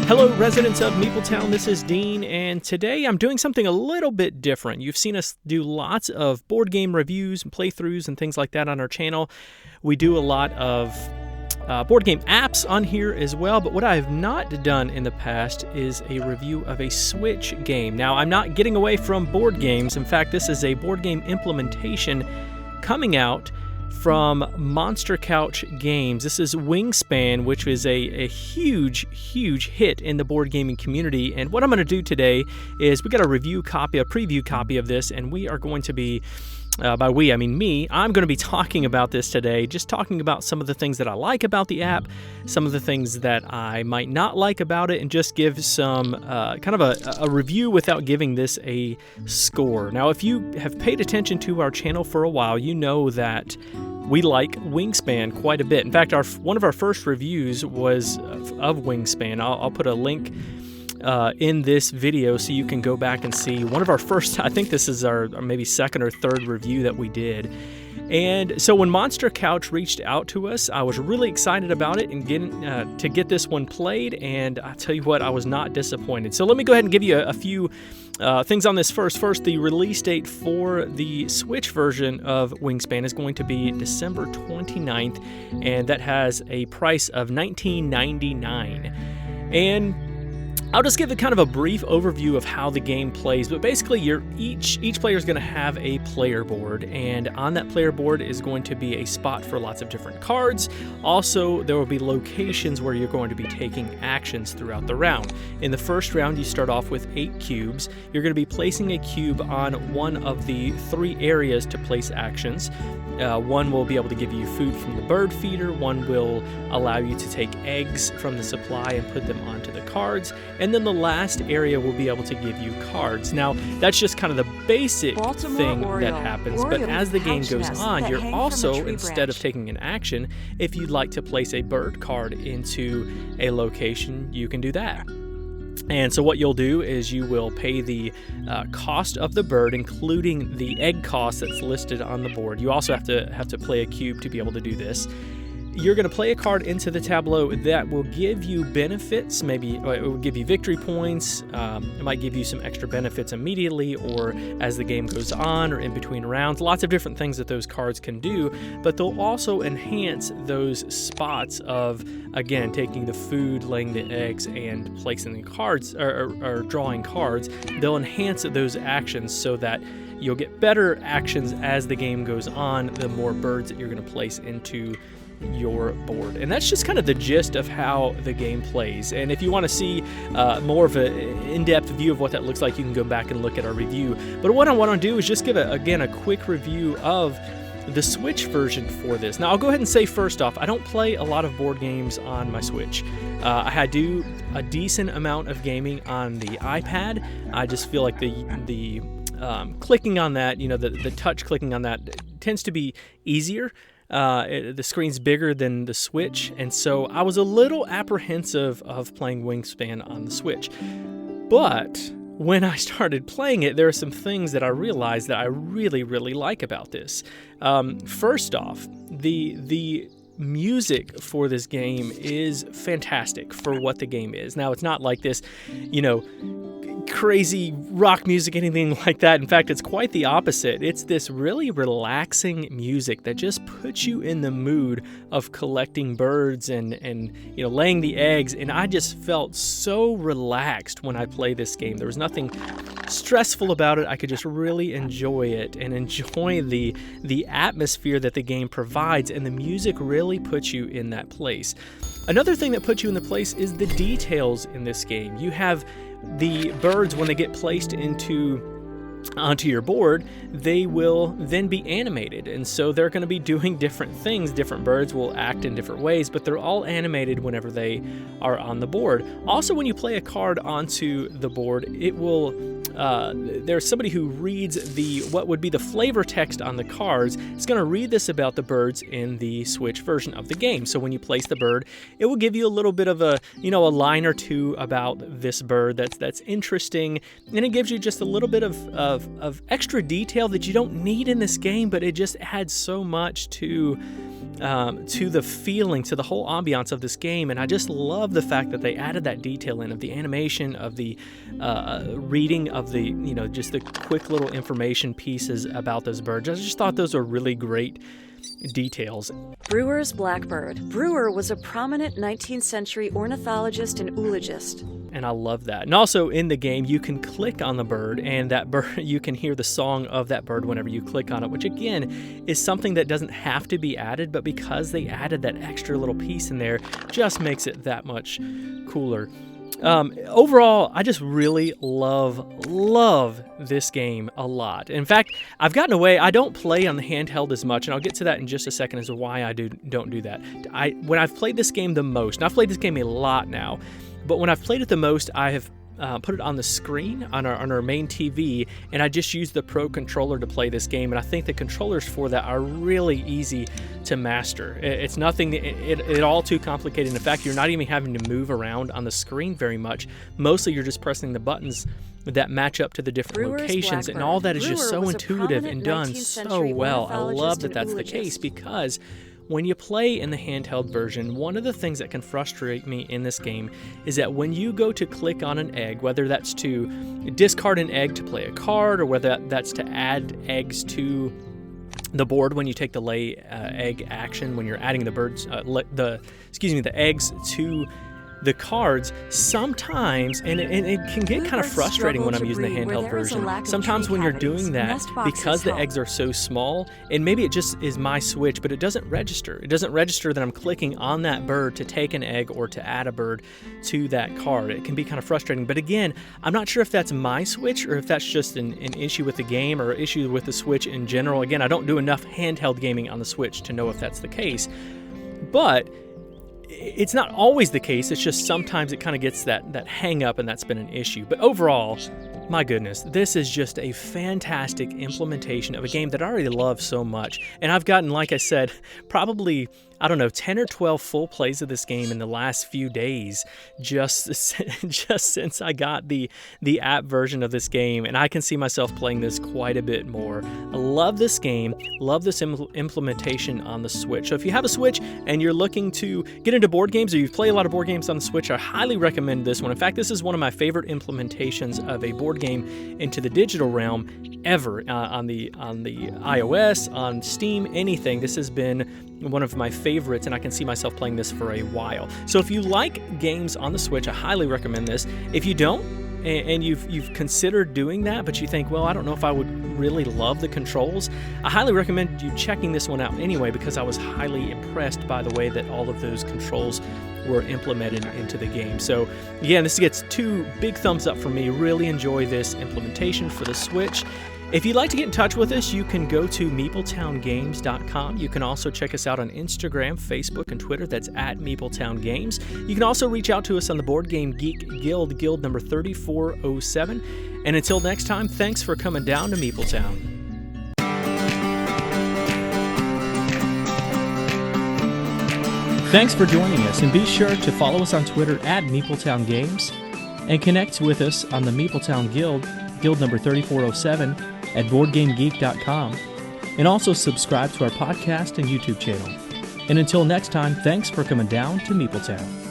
Hello, residents of Meepletown. This is Dean, and today I'm doing something a little bit different. You've seen us do lots of board game reviews and playthroughs and things like that on our channel. We do a lot of board game apps on here as well, but what I have not done in the past is a review of a Switch game. Now, I'm not getting away from board games. In fact, this is a board game implementation coming out from Monster Couch Games. This is Wingspan, which is a huge hit in the board gaming community. And what I'm going to do today is we got a preview copy of this, and we are going to be, by we, I mean me, I'm going to be talking about this today, just talking about some of the things that I like about the app, some of the things that I might not like about it, and just give some kind of a review without giving this a score. Now, if you have paid attention to our channel for a while, you know that we like Wingspan quite a bit. In fact, one of our first reviews was of Wingspan. I'll put a link in this video so you can go back and see one of our first, I think this is our maybe second or third review that we did. And so when Monster Couch reached out to us, I was really excited about it and to get this one played, and I tell you what, I was not disappointed. So let me go ahead and give you a few things on this first. First, the release date for the Switch version of Wingspan is going to be December 29th, and that has a price of $19.99. And I'll just give it kind of a brief overview of how the game plays, but basically each player is going to have a player board, and on that player board is going to be a spot for lots of different cards. Also, there will be locations where you're going to be taking actions throughout the round. In the first round, you start off with 8 cubes. You're going to be placing a cube on one of the 3 areas to place actions. One will be able to give you food from the bird feeder, one will allow you to take eggs from the supply and put them onto the cards, and then the last area will be able to give you cards. Now, that's just kind of the basic thing that happens, but as the game goes on, you're also, instead of taking an action, if you'd like to place a bird card into a location, you can do that. And so what you'll do is you will pay the cost of the bird, including the egg cost that's listed on the board. You also have to play a cube to be able to do this. You're going to play a card into the tableau that will give you benefits. Maybe it will give you victory points. It might give you some extra benefits immediately or as the game goes on or in between rounds. Lots of different things that those cards can do, but they'll also enhance those spots of, again, taking the food, laying the eggs, and placing the cards or drawing cards. They'll enhance those actions so that you'll get better actions as the game goes on, the more birds that you're going to place into your board. And that's just kind of the gist of how the game plays. And if you want to see more of an in-depth view of what that looks like, you can go back and look at our review. But what I want to do is just give a quick review of the Switch version for this. Now, I'll go ahead and say first off, I don't play a lot of board games on my Switch. I do a decent amount of gaming on the iPad. I just feel like the clicking on that, the touch clicking on that tends to be easier. The screen's bigger than the Switch, and so I was a little apprehensive of playing Wingspan on the Switch. But when I started playing it, there are some things that I realized that I really like about this. First off, the music for this game is fantastic for what the game is. Now, it's not like this, crazy rock music, anything like that. In fact, it's quite the opposite. It's this really relaxing music that just puts you in the mood of collecting birds and laying the eggs, and I just felt so relaxed when I play this game. There was nothing stressful about it. I could just really enjoy it and enjoy the atmosphere that the game provides, and the music really puts you in that place. Another thing that puts you in the place is the details in this game. You have the birds, when they get placed onto your board, they will then be animated, and so they're going to be doing different things. Different birds will act in different ways, but they're all animated whenever they are on the board. Also, when you play a card onto the board, it will there's somebody who reads what would be the flavor text on the cards. It's going to read this about the birds in the Switch version of the game. So when you place the bird, it will give you a little bit of a line or two about this bird that's interesting, and it gives you just a little bit of extra detail that you don't need in this game, but it just adds so much to to the feeling, to the whole ambiance of this game. And I just love the fact that they added that detail in of the animation, of the reading of the, just the quick little information pieces about those birds. I just thought those were really great details. Brewer's blackbird. Brewer was a prominent 19th century ornithologist and oologist. And I love that. And also in the game, you can click on the bird, and that bird, you can hear the song of that bird whenever you click on it, which again is something that doesn't have to be added, but because they added that extra little piece in there, just makes it that much cooler. Overall, I just really love this game a lot. In fact, I've gotten away. I don't play on the handheld as much, and I'll get to that in just a second as to why I don't do that. When I've played this game the most, and I've played this game a lot now, but when I've played it the most, I have put it on the screen on our main TV, and I just use the Pro Controller to play this game, and I think the controllers for that are really easy to master. It's nothing at all too complicated. In fact, you're not even having to move around on the screen very much. Mostly you're just pressing the buttons that match up to the different locations, and all that is just so intuitive and done so well. I love that that's the case, because when you play in the handheld version, one of the things that can frustrate me in this game is that when you go to click on an egg, whether that's to discard an egg to play a card, or whether that's to add eggs to the board when you take the lay egg action, when you're adding the eggs to the cards, sometimes, and it can get kind of frustrating when I'm using the handheld version. Sometimes when you're doing that, because the eggs are so small, and maybe it just is my switch, but it doesn't register. It doesn't register that I'm clicking on that bird to take an egg or to add a bird to that card. It can be kind of frustrating. But again, I'm not sure if that's my switch or if that's just an issue with the game or an issue with the Switch in general. Again, I don't do enough handheld gaming on the Switch to know if that's the case. But it's not always the case. It's just sometimes it kind of gets that hang up, and that's been an issue. But overall, my goodness, this is just a fantastic implementation of a game that I already love so much. And I've gotten, like I said, probably, 10 or 12 full plays of this game in the last few days, just since I got the app version of this game, and I can see myself playing this quite a bit more. I love this game, love this implementation on the Switch. So if you have a Switch and you're looking to get into board games, or you play a lot of board games on the Switch, I highly recommend this one. In fact, this is one of my favorite implementations of a board game into the digital realm ever, on the iOS, on Steam, anything. This has been one of my favorites, and I can see myself playing this for a while. So if you like games on the Switch, I highly recommend this. If you don't, and you've considered doing that, but you think, well, I don't know if I would really love the controls, I highly recommend you checking this one out anyway, because I was highly impressed by the way that all of those controls were implemented into the game. So again, this gets 2 big thumbs up for me. Really enjoy this implementation for the Switch. If you'd like to get in touch with us, you can go to MeepleTownGames.com. You can also check us out on Instagram, Facebook, and Twitter. That's at MeepleTownGames. You can also reach out to us on the Board Game Geek Guild number 3407. And until next time, thanks for coming down to Meepletown. Thanks for joining us, and be sure to follow us on Twitter at MeepleTownGames, and connect with us on the Meepletown Guild number 3407, at BoardGameGeek.com, and also subscribe to our podcast and YouTube channel. And until next time, thanks for coming down to Meepletown.